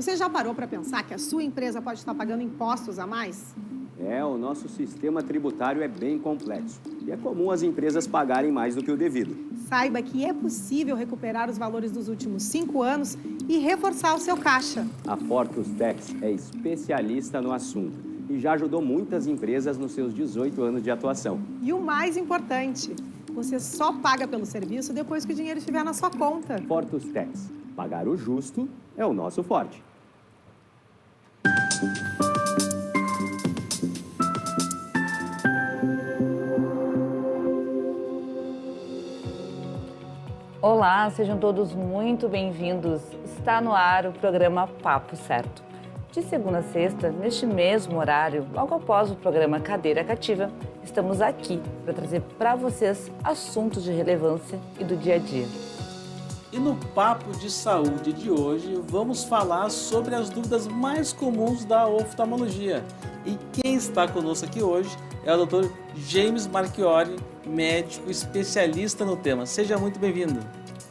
Você já parou para pensar que a sua empresa pode estar pagando impostos a mais? O nosso sistema tributário é bem complexo e é comum as empresas pagarem mais do que o devido. Saiba que é possível recuperar os valores dos últimos 5 anos e reforçar o seu caixa. A Fortus Tax é especialista no assunto e já ajudou muitas empresas nos seus 18 anos de atuação. E o mais importante, você só paga pelo serviço depois que o dinheiro estiver na sua conta. Fortus Tax. Pagar o justo é o nosso forte. Olá, sejam todos muito bem-vindos. Está no ar o programa Papo Certo. De segunda a sexta, neste mesmo horário, logo após o programa Cadeira Cativa, estamos aqui para trazer para vocês assuntos de relevância e do dia a dia. E no Papo de Saúde de hoje, vamos falar sobre as dúvidas mais comuns da oftalmologia. E quem está conosco aqui hoje é o Dr. James Marchiori, médico especialista no tema. Seja muito bem-vindo.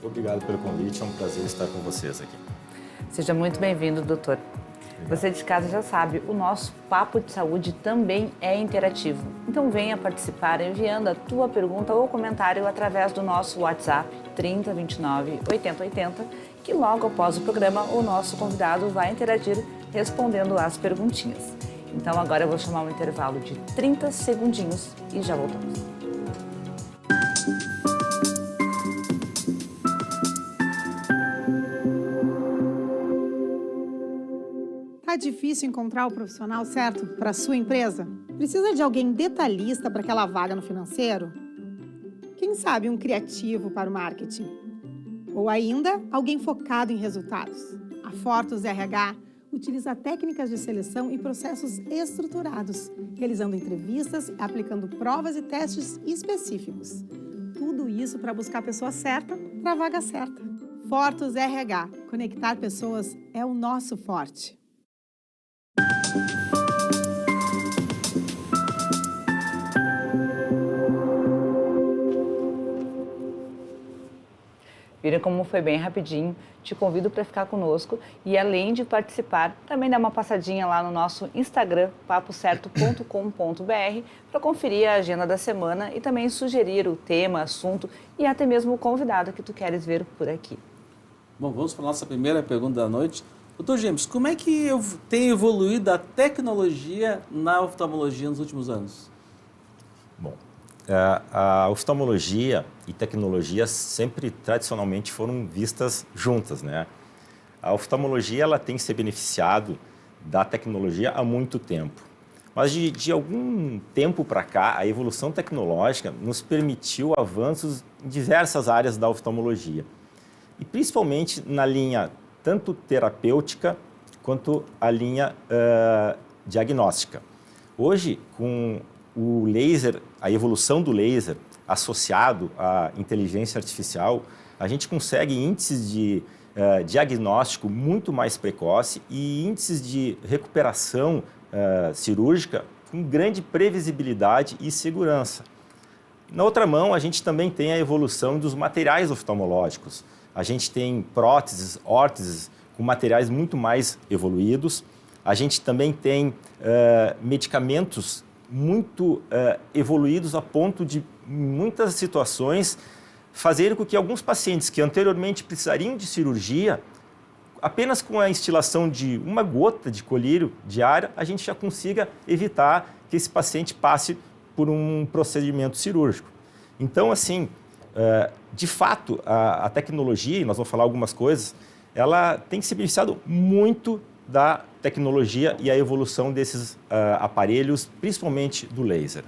Obrigado pelo convite, é um prazer estar com vocês aqui. Seja muito bem-vindo, doutor. Você de casa já sabe, o nosso Papo de Saúde também é interativo. Então venha participar enviando a tua pergunta ou comentário através do nosso WhatsApp 3029 8080, que logo após o programa o nosso convidado vai interagir respondendo as perguntinhas. Então agora eu vou chamar um intervalo de 30 segundinhos e já voltamos. Tá difícil encontrar o profissional certo para a sua empresa? Precisa de alguém detalhista para aquela vaga no financeiro? Quem sabe um criativo para o marketing? Ou ainda, alguém focado em resultados? A Fortus RH utiliza técnicas de seleção e processos estruturados, realizando entrevistas e aplicando provas e testes específicos. Tudo isso para buscar a pessoa certa para a vaga certa. Fortus RH. Conectar pessoas é o nosso forte. Viram como foi bem rapidinho? Te convido para ficar conosco e, além de participar, também dá uma passadinha lá no nosso Instagram, papocerto.com.br, para conferir a agenda da semana e também sugerir o tema, assunto e até mesmo o convidado que tu queres ver por aqui. Bom, vamos para a nossa primeira pergunta da noite. Doutor James, como é que tem evoluído a tecnologia na oftalmologia nos últimos anos? Bom, a oftalmologia e tecnologia sempre tradicionalmente foram vistas juntas, né? A oftalmologia ela tem se beneficiado da tecnologia há muito tempo. Mas de algum tempo para cá, a evolução tecnológica nos permitiu avanços em diversas áreas da oftalmologia. E principalmente na linha tanto terapêutica quanto a linha diagnóstica. Hoje, com o laser, a evolução do laser associado à inteligência artificial, a gente consegue índices de diagnóstico muito mais precoce e índices de recuperação cirúrgica com grande previsibilidade e segurança. Na outra mão, a gente também tem a evolução dos materiais oftalmológicos. A gente tem próteses, órteses com materiais muito mais evoluídos. A gente também tem medicamentos muito evoluídos a ponto de, em muitas situações, fazer com que alguns pacientes que anteriormente precisariam de cirurgia, apenas com a instilação de uma gota de colírio diária, a gente já consiga evitar que esse paciente passe por um procedimento cirúrgico. Então, assim, de fato, a tecnologia, e nós vamos falar algumas coisas, ela tem se beneficiado muito da tecnologia e a evolução desses aparelhos, principalmente do laser.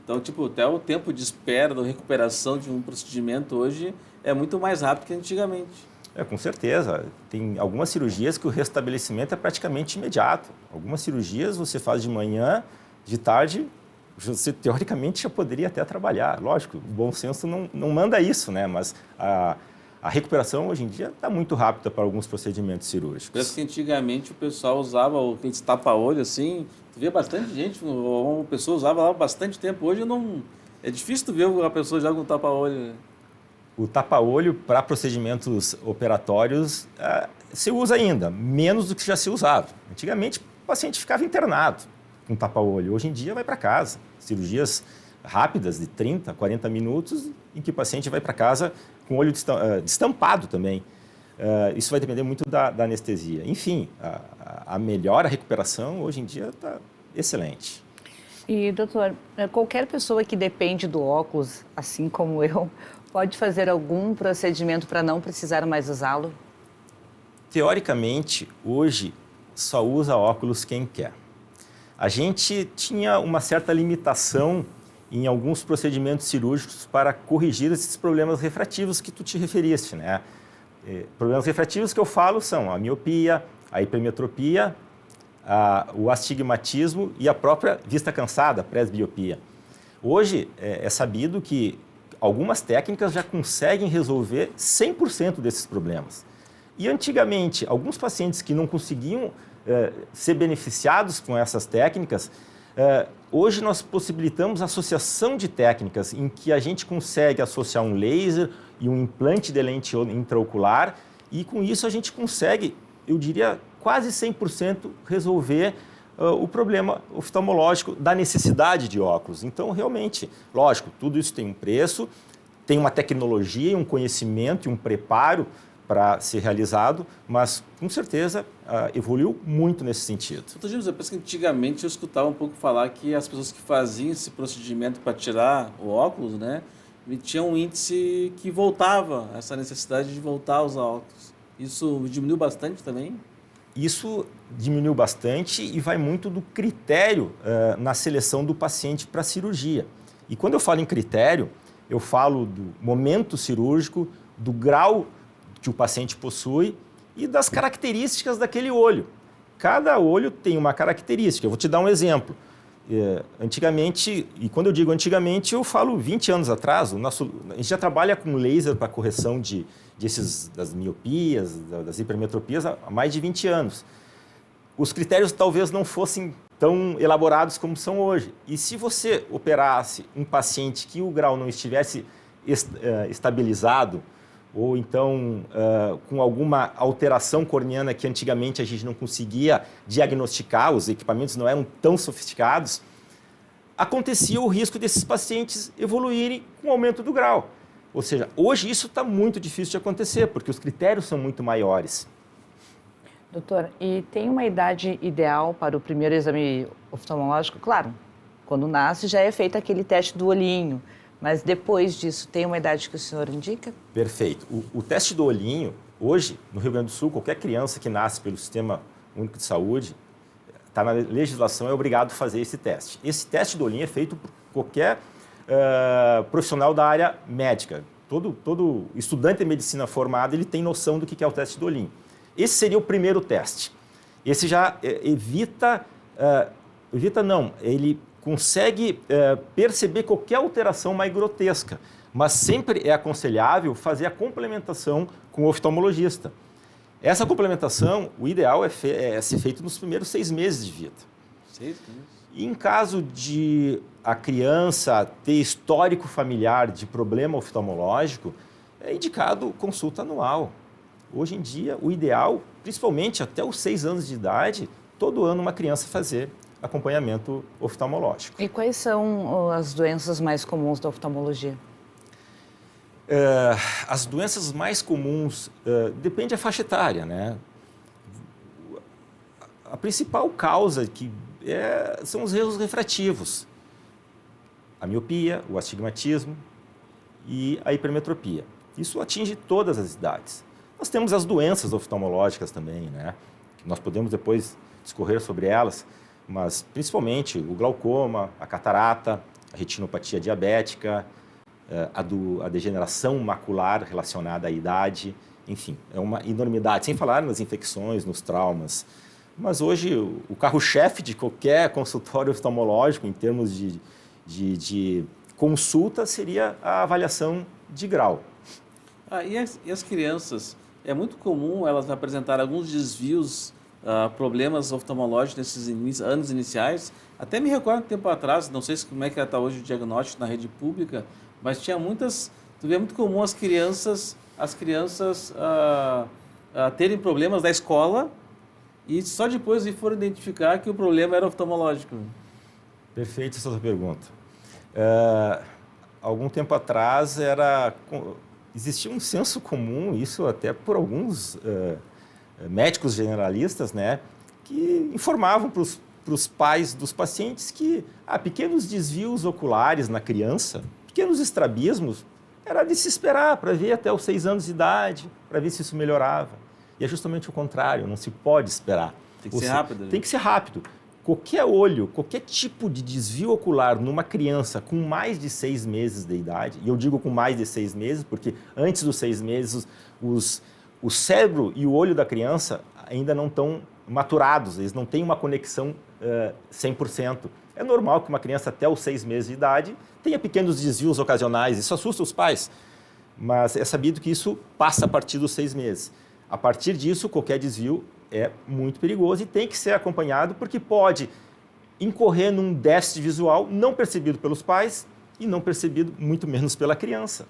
Então, até o tempo de espera da recuperação de um procedimento hoje é muito mais rápido que antigamente. Com certeza. Tem algumas cirurgias que o restabelecimento é praticamente imediato. Algumas cirurgias você faz de manhã, de tarde, você teoricamente já poderia até trabalhar. Lógico, o bom senso não manda isso, né? Mas a recuperação hoje em dia está muito rápida para alguns procedimentos cirúrgicos. Parece que antigamente o pessoal usava aqueles tapa-olho assim, tu vê bastante gente, uma pessoa usava lá bastante tempo. Hoje é difícil tu ver uma pessoa já com tapa-olho. O tapa-olho para procedimentos operatórios se usa ainda, menos do que já se usava. Antigamente, o paciente ficava internado com tapa-olho. Hoje em dia, vai para casa. Cirurgias rápidas, de 30, 40 minutos, em que o paciente vai para casa com o olho destampado também. Isso vai depender muito da anestesia. Enfim, a melhora, a recuperação, hoje em dia, está excelente. E, doutor, qualquer pessoa que depende do óculos, assim como eu, pode fazer algum procedimento para não precisar mais usá-lo? Teoricamente, hoje, só usa óculos quem quer. A gente tinha uma certa limitação em alguns procedimentos cirúrgicos para corrigir esses problemas refrativos que tu te referiste, né? Problemas refrativos que eu falo são a miopia, a hipermetropia, o astigmatismo e a própria vista cansada, a presbiopia. Hoje é sabido que algumas técnicas já conseguem resolver 100% desses problemas. E antigamente, alguns pacientes que não conseguiam ser beneficiados com essas técnicas, hoje nós possibilitamos a associação de técnicas em que a gente consegue associar um laser e um implante de lente intraocular e com isso a gente consegue, eu diria, quase 100% resolver o problema oftalmológico da necessidade de óculos. Então, realmente, lógico, tudo isso tem um preço, tem uma tecnologia, um conhecimento e um preparo para ser realizado, mas com certeza evoluiu muito nesse sentido. Doutor James, eu penso que antigamente eu escutava um pouco falar que as pessoas que faziam esse procedimento para tirar o óculos, né, tinham um índice que voltava, essa necessidade de voltar a usar óculos. Isso diminuiu bastante também? Isso diminuiu bastante e vai muito do critério na seleção do paciente para a cirurgia. E quando eu falo em critério, eu falo do momento cirúrgico, do grau que o paciente possui e das características daquele olho. Cada olho tem uma característica. Eu vou te dar um exemplo. Antigamente, e quando eu digo antigamente, eu falo 20 anos atrás, a gente já trabalha com laser para correção das miopias, das hipermetropias há mais de 20 anos. Os critérios talvez não fossem tão elaborados como são hoje. E se você operasse um paciente que o grau não estivesse estabilizado, ou então com alguma alteração corneana que antigamente a gente não conseguia diagnosticar, os equipamentos não eram tão sofisticados, acontecia o risco desses pacientes evoluírem com o aumento do grau. Ou seja, hoje isso está muito difícil de acontecer, porque os critérios são muito maiores. Doutor, e tem uma idade ideal para o primeiro exame oftalmológico? Claro, quando nasce já é feito aquele teste do olhinho, mas depois disso, tem uma idade que o senhor indica? Perfeito. O teste do olhinho, hoje, no Rio Grande do Sul, qualquer criança que nasce pelo Sistema Único de Saúde, está na legislação, é obrigado a fazer esse teste. Esse teste do olhinho é feito por qualquer profissional da área médica. Todo estudante de medicina formado, ele tem noção do que é o teste do olhinho. Esse seria o primeiro teste. Esse já ele consegue perceber qualquer alteração mais grotesca, mas sempre é aconselhável fazer a complementação com o oftalmologista. Essa complementação, o ideal é ser feito nos primeiros 6 meses de vida. 6 meses? E em caso de a criança ter histórico familiar de problema oftalmológico, é indicado consulta anual. Hoje em dia, o ideal, principalmente até os 6 anos de idade, todo ano uma criança fazer acompanhamento oftalmológico. E quais são as doenças mais comuns da oftalmologia? As doenças mais comuns, depende da faixa etária, né? A principal causa são os erros refrativos. A miopia, o astigmatismo e a hipermetropia. Isso atinge todas as idades. Nós temos as doenças oftalmológicas também, né? Nós podemos depois discorrer sobre elas, mas principalmente o glaucoma, a catarata, a retinopatia diabética, a degeneração macular relacionada à idade, enfim, é uma enormidade, sem falar nas infecções, nos traumas. Mas hoje o carro-chefe de qualquer consultório oftalmológico em termos de consulta seria a avaliação de grau. E as crianças, é muito comum elas apresentarem alguns desvios, problemas oftalmológicos nesses anos iniciais. Até me recordo um tempo atrás, não sei como é que está hoje o diagnóstico na rede pública, mas tinha muito comum as crianças terem problemas da escola e só depois foram identificar que o problema era oftalmológico? Perfeito essa sua pergunta. Algum tempo atrás existia um senso comum, isso até por alguns médicos generalistas, né, que informavam para os pais dos pacientes que pequenos desvios oculares na criança, pequenos estrabismos, era de se esperar para ver até os 6 anos de idade, para ver se isso melhorava. E é justamente o contrário, não se pode esperar. Tem que ser rápido. Tem que ser rápido. Qualquer olho, qualquer tipo de desvio ocular numa criança com mais de 6 meses de idade, e eu digo com mais de 6 meses, porque antes dos 6 meses o cérebro e o olho da criança ainda não estão maturados, eles não têm uma conexão 100%. É normal que uma criança até os 6 meses de idade tenha pequenos desvios ocasionais, isso assusta os pais, mas é sabido que isso passa a partir dos 6 meses. A partir disso, qualquer desvio é muito perigoso e tem que ser acompanhado porque pode incorrer num déficit visual não percebido pelos pais e não percebido muito menos pela criança.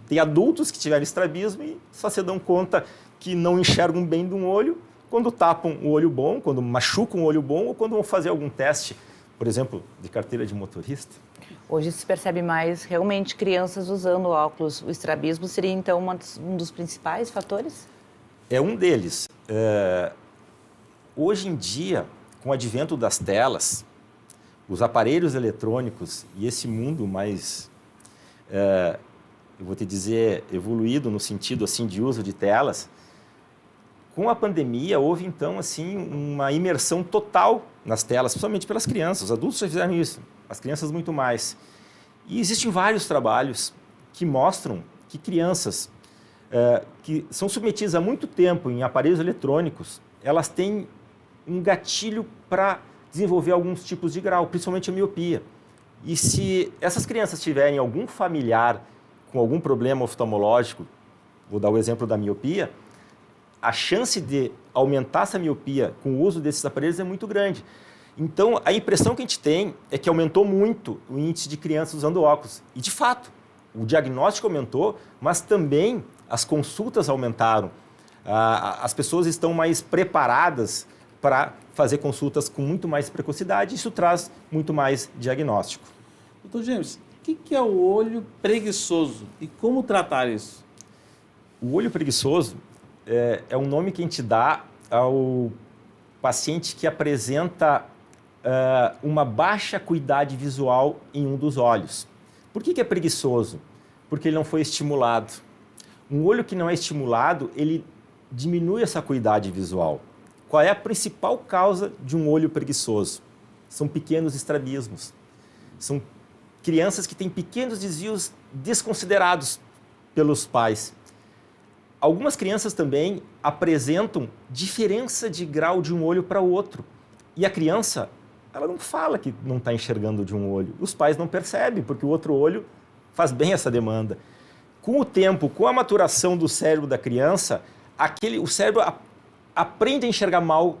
Tem adultos que tiveram estrabismo e só se dão conta que não enxergam bem de um olho quando tapam o olho bom, quando machucam o olho bom ou quando vão fazer algum teste, por exemplo, de carteira de motorista. Hoje se percebe mais realmente crianças usando óculos. O estrabismo seria então um dos principais fatores? É um deles. Hoje em dia, com o advento das telas, os aparelhos eletrônicos e esse mundo mais, eu vou te dizer, evoluído no sentido assim de uso de telas, com a pandemia houve então assim uma imersão total nas telas, principalmente pelas crianças. Os adultos já fizeram isso, as crianças muito mais. E existem vários trabalhos que mostram que crianças que são submetidas há muito tempo em aparelhos eletrônicos, elas têm um gatilho para desenvolver alguns tipos de grau, principalmente a miopia. E se essas crianças tiverem algum familiar com algum problema oftalmológico, vou dar o exemplo da miopia, a chance de aumentar essa miopia com o uso desses aparelhos é muito grande. Então, a impressão que a gente tem é que aumentou muito o índice de crianças usando óculos. E, de fato, o diagnóstico aumentou, mas também as consultas aumentaram. As pessoas estão mais preparadas para fazer consultas com muito mais precocidade. Isso traz muito mais diagnóstico. Doutor James, o que é o olho preguiçoso e como tratar isso? O olho preguiçoso é um nome que a gente dá ao paciente que apresenta uma baixa acuidade visual em um dos olhos. Por que é preguiçoso? Porque ele não foi estimulado. Um olho que não é estimulado, ele diminui essa acuidade visual. Qual é a principal causa de um olho preguiçoso? São pequenos estrabismos. São crianças que têm pequenos desvios desconsiderados pelos pais. Algumas crianças também apresentam diferença de grau de um olho para o outro. E a criança, ela não fala que não está enxergando de um olho. Os pais não percebem, porque o outro olho faz bem essa demanda. Com o tempo, com a maturação do cérebro da criança, o cérebro aprende a enxergar mal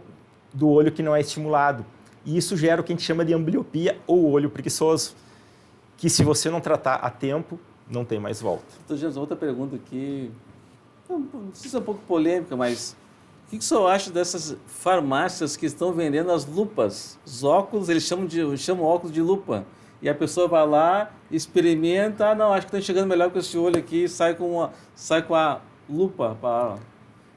do olho que não é estimulado. E isso gera o que a gente chama de ambliopia ou olho preguiçoso, que se você não tratar a tempo, não tem mais volta. Doutor James, outra pergunta aqui, não sei se é um pouco polêmica, mas o que o senhor acha dessas farmácias que estão vendendo as lupas? Os óculos, eles chamam óculos de lupa. E a pessoa vai lá, experimenta, não, acho que estou enxergando melhor com esse olho aqui, sai com a lupa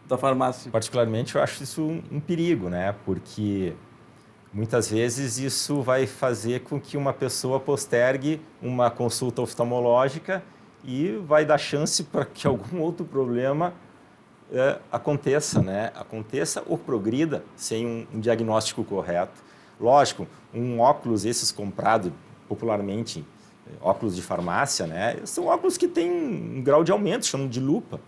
da farmácia. Particularmente, eu acho isso um perigo, né? Porque muitas vezes isso vai fazer com que uma pessoa postergue uma consulta oftalmológica e vai dar chance para que algum outro problema aconteça, né? Aconteça ou progrida sem um diagnóstico correto. Lógico, um óculos esses comprado popularmente, óculos de farmácia, né? São óculos que têm um grau de aumento, chamam de lupa.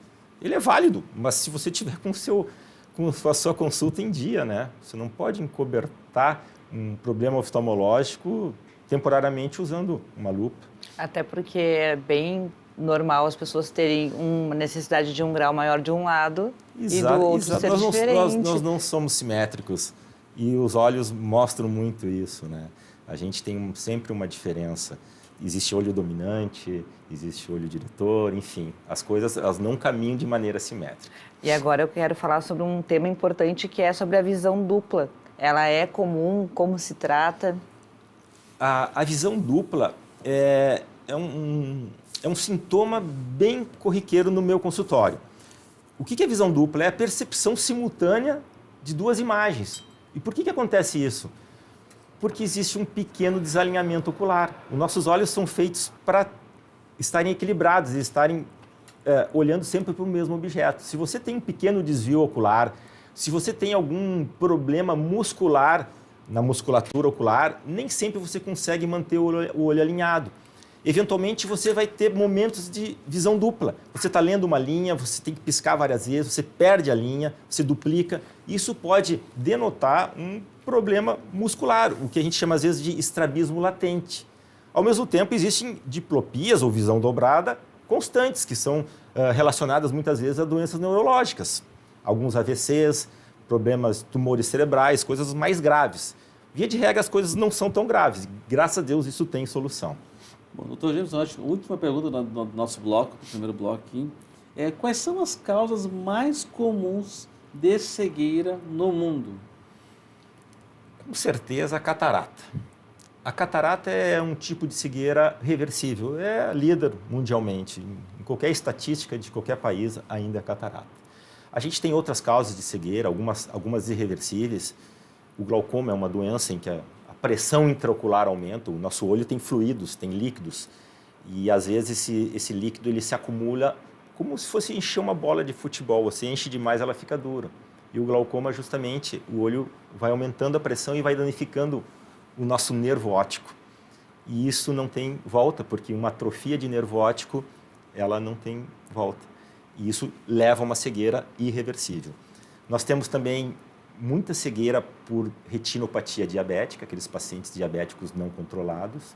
Ele é válido, mas se você tiver com a sua consulta em dia, né? Você não pode encobertar um problema oftalmológico temporariamente usando uma lupa. Até porque é bem normal as pessoas terem uma necessidade de um grau maior de um lado e do outro ser diferente. Nós não somos simétricos e os olhos mostram muito isso, né? A gente tem sempre uma diferença. existe olho dominante, existe olho diretor, enfim, as coisas elas não caminham de maneira simétrica. E agora eu quero falar sobre um tema importante que é sobre a visão dupla. Ela é comum? Como se trata? A visão dupla é um sintoma bem corriqueiro no meu consultório. O que é visão dupla? É a percepção simultânea de duas imagens. E por que acontece isso? Porque existe um pequeno desalinhamento ocular. Os nossos olhos são feitos para estarem equilibrados e estarem olhando sempre para o mesmo objeto. Se você tem um pequeno desvio ocular, se você tem algum problema muscular na musculatura ocular, nem sempre você consegue manter o olho alinhado. Eventualmente, você vai ter momentos de visão dupla. Você está lendo uma linha, você tem que piscar várias vezes, você perde a linha, você duplica. Isso pode denotar um problema muscular, o que a gente chama às vezes de estrabismo latente. Ao mesmo tempo, existem diplopias ou visão dobrada constantes, que são relacionadas muitas vezes a doenças neurológicas. Alguns AVCs, problemas, tumores cerebrais, coisas mais graves. Via de regra, as coisas não são tão graves. Graças a Deus, isso tem solução. Bom, doutor James, a última pergunta do nosso bloco, do primeiro bloco aqui, quais são as causas mais comuns de cegueira no mundo? Com certeza, a catarata. A catarata é um tipo de cegueira reversível, é líder mundialmente. Em qualquer estatística de qualquer país, ainda é catarata. A gente tem outras causas de cegueira, algumas irreversíveis. O glaucoma é uma doença em que a pressão intraocular aumenta, o nosso olho tem fluidos, tem líquidos, e às vezes esse líquido ele se acumula como se fosse encher uma bola de futebol, você enche demais, ela fica dura. E o glaucoma, justamente, o olho vai aumentando a pressão e vai danificando o nosso nervo óptico. E isso não tem volta, porque uma atrofia de nervo óptico, ela não tem volta. E isso leva a uma cegueira irreversível. Nós temos também muita cegueira por retinopatia diabética, aqueles pacientes diabéticos não controlados.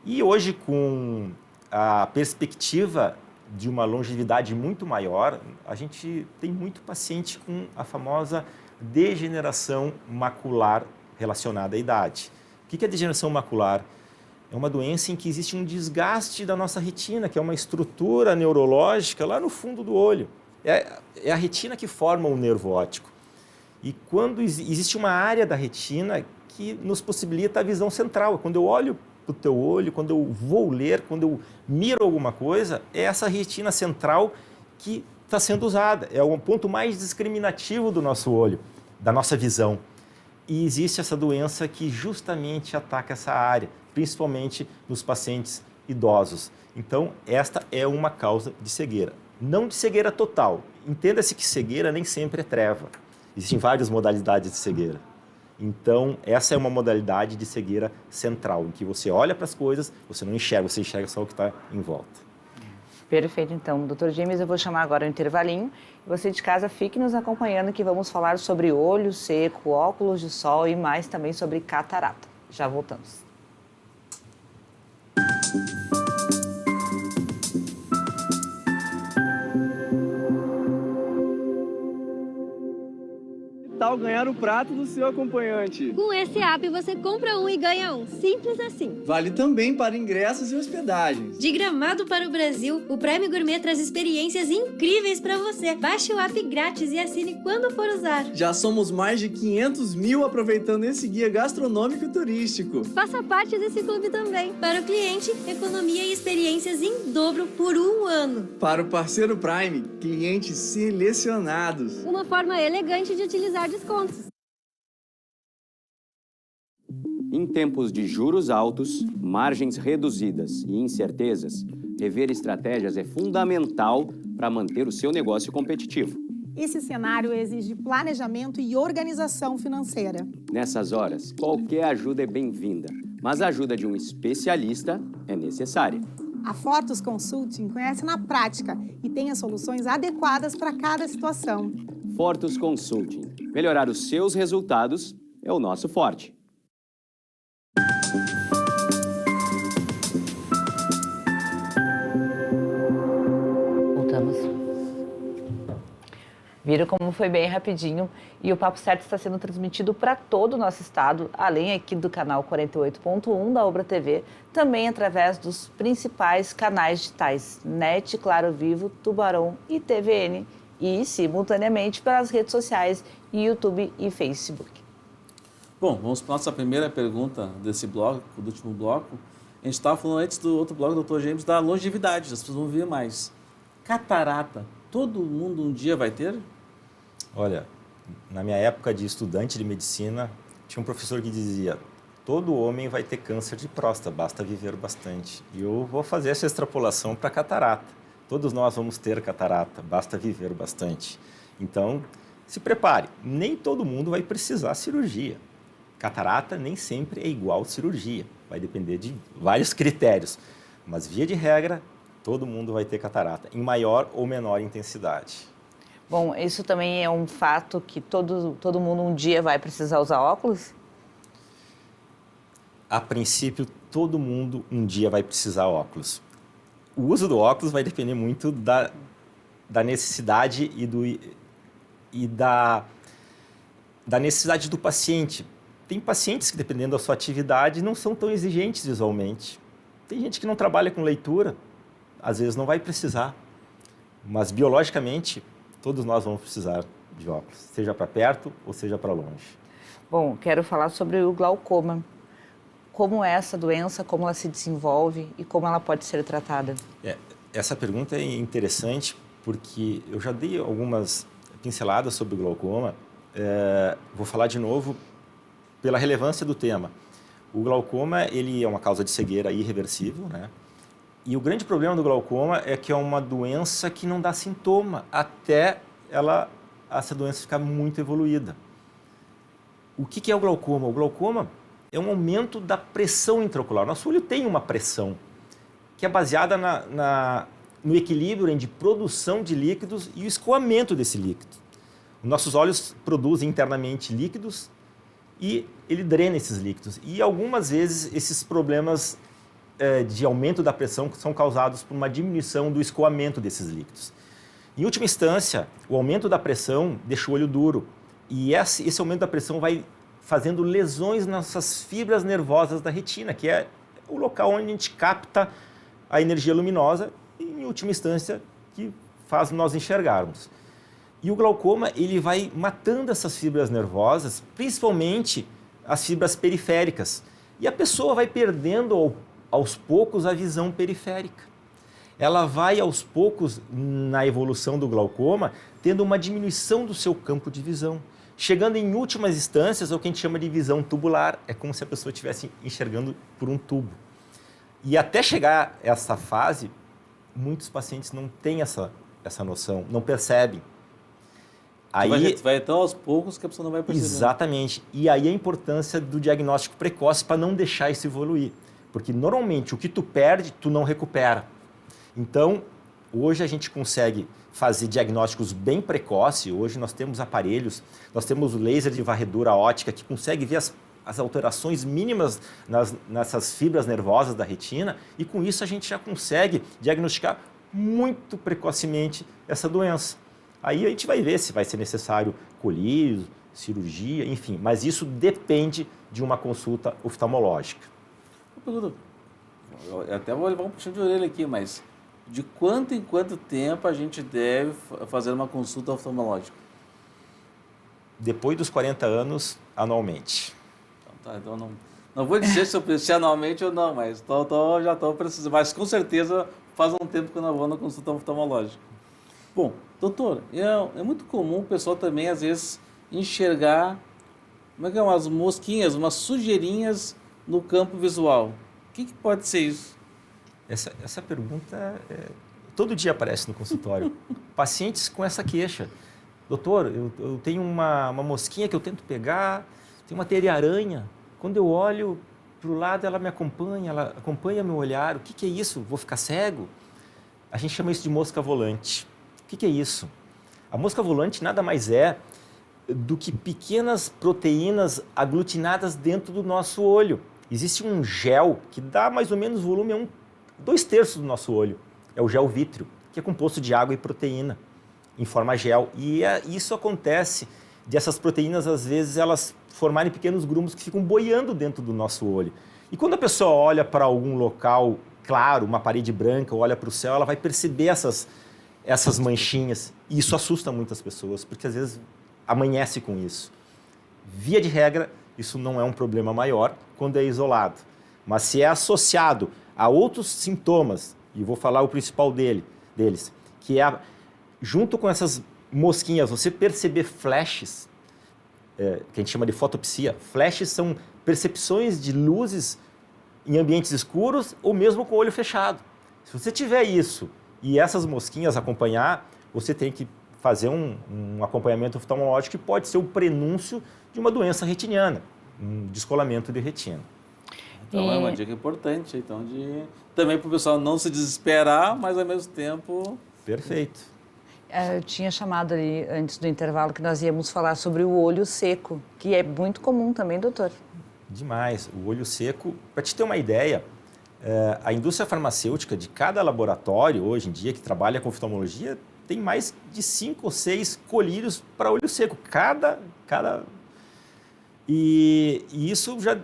E hoje, com a perspectiva de uma longevidade muito maior, a gente tem muito paciente com a famosa degeneração macular relacionada à idade. O que é degeneração macular? É uma doença em que existe um desgaste da nossa retina, que é uma estrutura neurológica lá no fundo do olho. É a retina que forma o nervo óptico. E quando existe uma área da retina que nos possibilita a visão central. Quando eu olho para o teu olho, quando eu vou ler, quando eu miro alguma coisa, é essa retina central que está sendo usada. É o ponto mais discriminativo do nosso olho, da nossa visão. E existe essa doença que justamente ataca essa área, principalmente nos pacientes idosos. Então, esta é uma causa de cegueira. Não de cegueira total. Entenda-se que cegueira nem sempre é treva. Existem várias modalidades de cegueira. Então, essa é uma modalidade de cegueira central, em que você olha para as coisas, você não enxerga, você enxerga só o que está em volta. Perfeito, então. Dr. James, eu vou chamar agora o intervalinho. Você de casa, fique nos acompanhando que vamos falar sobre olho seco, óculos de sol e mais também sobre catarata. Já voltamos. Tal ganhar o prato do seu acompanhante. Com esse app você compra um e ganha um. Simples assim. Vale também para ingressos e hospedagens. De Gramado para o Brasil, o Prime Gourmet traz experiências incríveis para você. Baixe o app grátis e assine quando for usar. Já somos mais de 500 mil aproveitando esse guia gastronômico e turístico. Faça parte desse clube também. Para o cliente, economia e experiências em dobro por um ano. Para o parceiro Prime, clientes selecionados. Uma forma elegante de utilizar descontos. Em tempos de juros altos, margens reduzidas e incertezas, rever estratégias é fundamental para manter o seu negócio competitivo. Esse cenário exige planejamento e organização financeira. Nessas horas, qualquer ajuda é bem-vinda, mas a ajuda de um especialista é necessária. A Fortus Consulting conhece na prática e tem as soluções adequadas para cada situação. Fortus Consulting. Melhorar os seus resultados é o nosso forte. Voltamos. Viram como foi bem rapidinho e o Papo Certo está sendo transmitido para todo o nosso estado, além aqui do canal 48.1 da Obra TV, também através dos principais canais digitais, NET, Claro Vivo, Tubarão e TVN, e simultaneamente pelas redes sociais, YouTube e Facebook. Bom, vamos para a nossa primeira pergunta desse bloco, do último bloco. A gente estava falando antes do outro bloco, Dr. James, da longevidade, as pessoas vão viver mais. Catarata, todo mundo um dia vai ter? Olha, na minha época de estudante de medicina, tinha um professor que dizia: todo homem vai ter câncer de próstata, basta viver bastante. E eu vou fazer essa extrapolação para catarata. Todos nós vamos ter catarata, basta viver bastante. Então, se prepare, nem todo mundo vai precisar de cirurgia. Catarata nem sempre é igual cirurgia, vai depender de vários critérios. Mas, via de regra, todo mundo vai ter catarata, em maior ou menor intensidade. Bom, isso também é um fato que todo mundo um dia vai precisar usar óculos? A princípio, todo mundo um dia vai precisar óculos. O uso do óculos vai depender muito da necessidade da necessidade do paciente. Tem pacientes que, dependendo da sua atividade, não são tão exigentes visualmente. Tem gente que não trabalha com leitura, às vezes não vai precisar. Mas, biologicamente, todos nós vamos precisar de óculos, seja para perto ou seja para longe. Bom, quero falar sobre o glaucoma. Como é essa doença, como ela se desenvolve e como ela pode ser tratada? Essa pergunta é interessante porque eu já dei algumas pinceladas sobre o glaucoma. Vou falar de novo pela relevância do tema. O glaucoma, ele é uma causa de cegueira irreversível, né? E o grande problema do glaucoma é que é uma doença que não dá sintoma até essa doença ficar muito evoluída. O que é o glaucoma? O glaucoma é um aumento da pressão intraocular. Nosso olho tem uma pressão que é baseada no equilíbrio entre produção de líquidos e o escoamento desse líquido. Nossos olhos produzem internamente líquidos e ele drena esses líquidos. E algumas vezes esses problemas de aumento da pressão são causados por uma diminuição do escoamento desses líquidos. Em última instância, o aumento da pressão deixa o olho duro e esse aumento da pressão vai fazendo lesões nessas fibras nervosas da retina, que é o local onde a gente capta a energia luminosa e, em última instância, que faz nós enxergarmos. E o glaucoma, ele vai matando essas fibras nervosas, principalmente as fibras periféricas. E a pessoa vai perdendo aos poucos a visão periférica. Ela vai aos poucos, na evolução do glaucoma, tendo uma diminuição do seu campo de visão. Chegando em últimas instâncias ao que a gente chama de visão tubular. É como se a pessoa estivesse enxergando por um tubo. E até chegar a essa fase, muitos pacientes não têm essa noção, não percebem. Aí vai tão aos poucos que a pessoa não vai perceber. Exatamente. E aí a importância do diagnóstico precoce para não deixar isso evoluir. Porque normalmente o que tu perde, tu não recupera. Então, hoje a gente consegue fazer diagnósticos bem precoces. Hoje nós temos aparelhos, nós temos o laser de varredura óptica que consegue ver as alterações mínimas nessas fibras nervosas da retina e com isso a gente já consegue diagnosticar muito precocemente essa doença. Aí a gente vai ver se vai ser necessário colírio, cirurgia, enfim, mas isso depende de uma consulta oftalmológica. Eu até vou levar um puxão de orelha aqui, mas de quanto em quanto tempo a gente deve fazer uma consulta oftalmológica? Depois dos 40 anos, anualmente. Então não vou dizer se anualmente ou não, mas já estou precisando. Mas com certeza faz um tempo que eu não vou na consulta oftalmológica. Bom, doutor, é muito comum o pessoal também, às vezes, enxergar umas mosquinhas, umas sujeirinhas no campo visual. O que pode ser isso? Essa pergunta todo dia aparece no consultório. Pacientes com essa queixa. Doutor, eu tenho uma mosquinha que eu tento pegar, tem uma teia-aranha. Quando eu olho para o lado, ela me acompanha, ela acompanha meu olhar. O que é isso? Vou ficar cego? A gente chama isso de mosca volante. O que é isso? A mosca volante nada mais é do que pequenas proteínas aglutinadas dentro do nosso olho. Existe um gel que dá mais ou menos volume a 2/3 do nosso olho. É o gel vítreo, que é composto de água e proteína. em forma gel. E isso acontece de essas proteínas, às vezes, elas formarem pequenos grumos que ficam boiando dentro do nosso olho. E quando a pessoa olha para algum local claro, uma parede branca, ou olha para o céu, ela vai perceber essas manchinhas. E isso assusta muitas pessoas, porque às vezes amanhece com isso. Via de regra, isso não é um problema maior quando é isolado. Mas se é associado a outros sintomas, e vou falar o principal deles, que é, junto com essas mosquinhas, você perceber flashes, que a gente chama de fotopsia. Flashes são percepções de luzes em ambientes escuros ou mesmo com o olho fechado. Se você tiver isso e essas mosquinhas acompanhar, você tem que fazer um acompanhamento oftalmológico que pode ser o prenúncio de uma doença retiniana, um descolamento de retina. Então é uma dica importante, então, também para o pessoal não se desesperar, mas ao mesmo tempo... Perfeito. Eu tinha chamado ali antes do intervalo que nós íamos falar sobre o olho seco, que é muito comum também, doutor. Demais. O olho seco, para te ter uma ideia, a indústria farmacêutica de cada laboratório, hoje em dia, que trabalha com oftalmologia, tem mais de 5 ou 6 colírios para olho seco. E isso já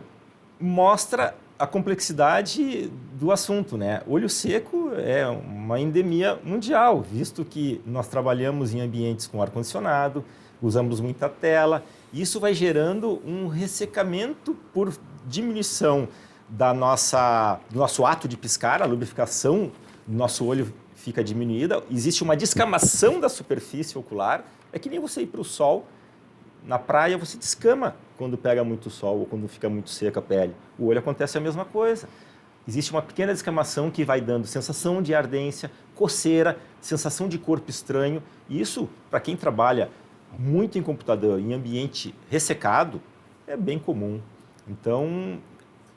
mostra a complexidade do assunto, né? Olho seco é uma endemia mundial, visto que nós trabalhamos em ambientes com ar-condicionado, usamos muita tela. Isso vai gerando um ressecamento por diminuição do nosso ato de piscar, a lubrificação do nosso olho fica diminuída. Existe uma descamação da superfície ocular. É que nem você ir para o sol. Na praia você descama quando pega muito sol ou quando fica muito seca a pele. O olho acontece a mesma coisa. Existe uma pequena descamação que vai dando sensação de ardência, coceira, sensação de corpo estranho. E isso, para quem trabalha muito em computador, em ambiente ressecado, é bem comum. Então,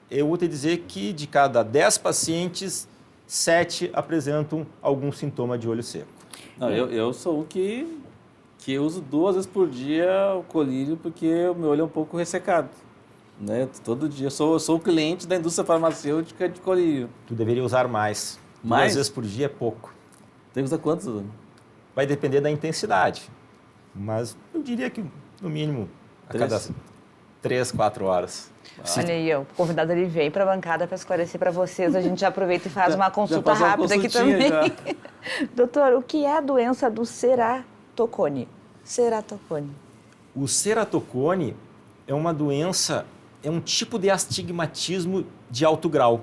eu vou te dizer que de cada 10 pacientes, 7 apresentam algum sintoma de olho seco. Não, eu sou um que uso 2 vezes por dia o colírio, porque o meu olho é um pouco ressecado. Né? Todo dia. Eu sou cliente da indústria farmacêutica de colírio. Tu deveria usar mais. Mais? 2 vezes por dia é pouco. Tem que usar quantos? Vai depender da intensidade. Mas eu diria que, no mínimo, a cada 3, 4 horas. Olha aí, o convidado ele vem para a bancada para esclarecer para vocês. A gente já aproveita e faz uma consulta rápida aqui também. Doutor, o que é a doença do ceratocone? Ceratocone. O ceratocone é uma doença, é um tipo de astigmatismo de alto grau.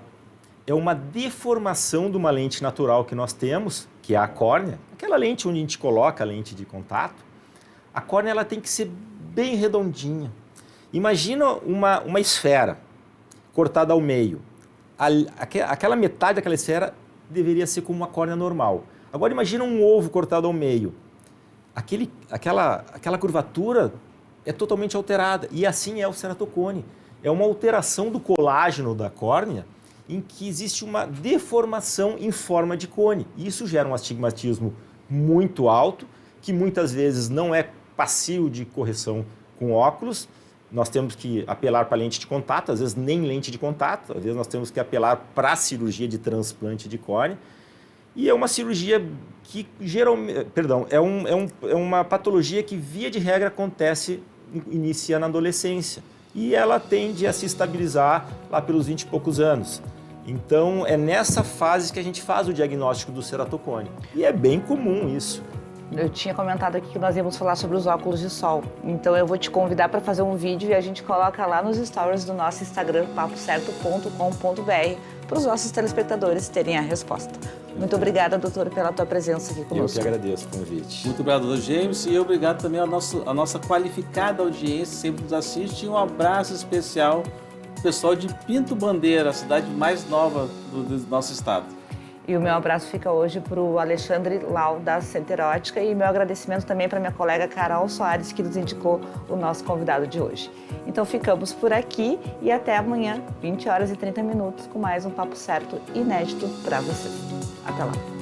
É uma deformação de uma lente natural que nós temos, que é a córnea, aquela lente onde a gente coloca a lente de contato. A córnea ela tem que ser bem redondinha. Imagina uma esfera cortada ao meio. Aquela metade daquela esfera deveria ser como uma córnea normal. Agora imagina um ovo cortado ao meio. Aquela curvatura é totalmente alterada. E assim é o ceratocone. É uma alteração do colágeno da córnea em que existe uma deformação em forma de cone. Isso gera um astigmatismo muito alto, que muitas vezes não é passível de correção com óculos. Nós temos que apelar para lente de contato, às vezes nem lente de contato, às vezes nós temos que apelar para a cirurgia de transplante de córnea. E é uma cirurgia que geralmente, é uma patologia que via de regra acontece, inicia na adolescência. E ela tende a se estabilizar lá pelos 20 e poucos anos. Então é nessa fase que a gente faz o diagnóstico do ceratocone. E é bem comum isso. Eu tinha comentado aqui que nós íamos falar sobre os óculos de sol. Então eu vou te convidar para fazer um vídeo e a gente coloca lá nos stories do nosso Instagram, papocerto.com.br, para os nossos telespectadores terem a resposta. Muito obrigada, doutor, pela tua presença aqui conosco. Eu que agradeço o convite. Muito obrigado, doutor James, e obrigado também à nossa qualificada audiência que sempre nos assiste. E um abraço especial ao pessoal de Pinto Bandeira, a cidade mais nova do nosso estado. E o meu abraço fica hoje para o Alexandre Lau, da Center Ótica, e meu agradecimento também para minha colega Carol Soares, que nos indicou o nosso convidado de hoje. Então ficamos por aqui e até amanhã, 20 horas e 30 minutos, com mais um Papo Certo inédito para vocês. Até lá!